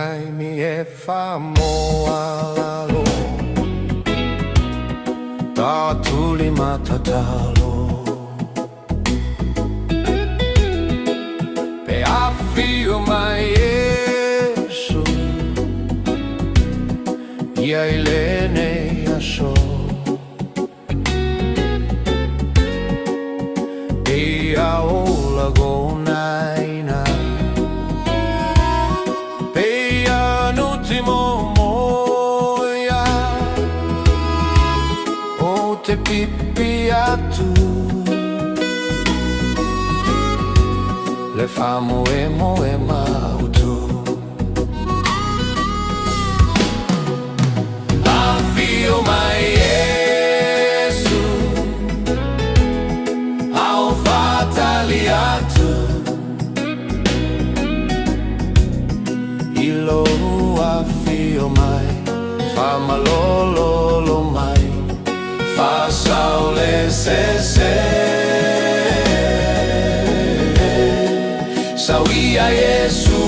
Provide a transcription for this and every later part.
kai mi e whamoalalo Tā tuli matatalo Pe Afio mai Iesu Ia ilene aso Ia ola gonaina Peia n'ultimo moia O te pipi atu Le famo e mautu Afio mai Iesu Alofaina Ilo afio mai Fa malolo mai Fa saule se Sauia Iesu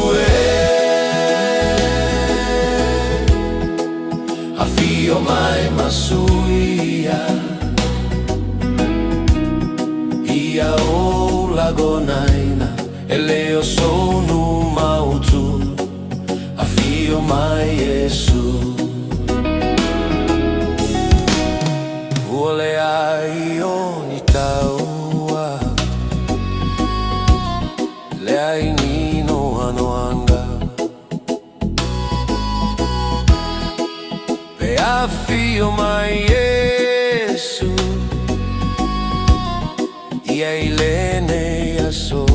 Afio mai masuia Ia o lagonaina Eleo sono mautu Afio mai Iesu Ule ai oni taua Le ai nino anoanga Pe Afio mai Iesu Ia ilene aso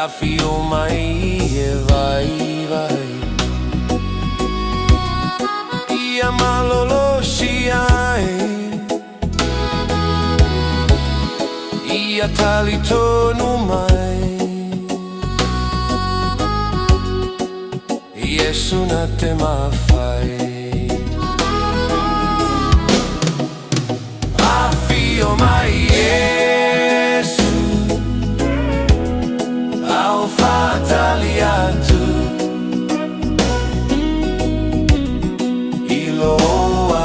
Afio mai e vai Ia malolo shiai Ia tali tonu mai Iesu na te mawhai Afio mai Iesu Alofaina Ilo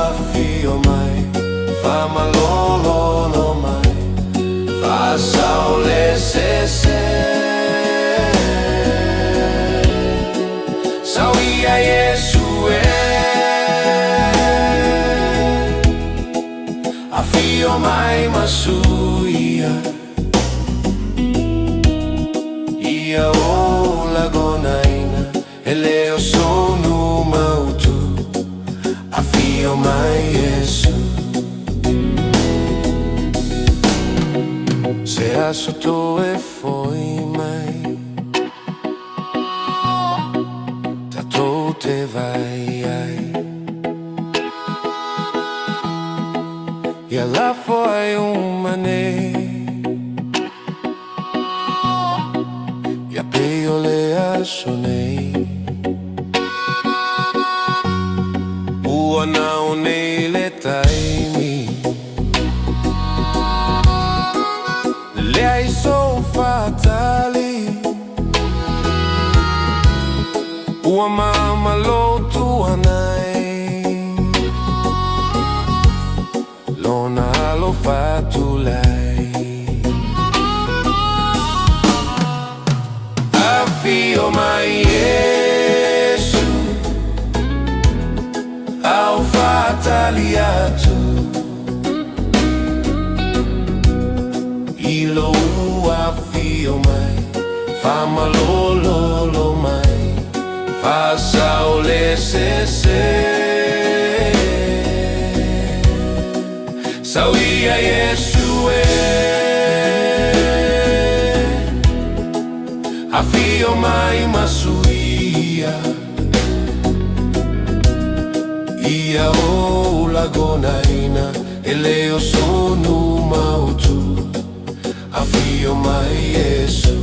afio mai Fa malolo mai Fa saule se Sauia Iesu Afio mai masuia Ia o lagonaina Eleo sono mautu Afio mai Iesu Se aso to e foi mai Tato te vai ai Ia la foi umane Ia peio le asonei Ua nau nei le taimi Le ai so fatali Ua mama lo tuanai Lona lo fatulai Afio mai Iesu Alofaina Ilo afio mai Fa malolo mai Fa saule se Sauia Iesu Afio mai masuia Ia o lagonaina Eleo sono mautu Afio mai Iesu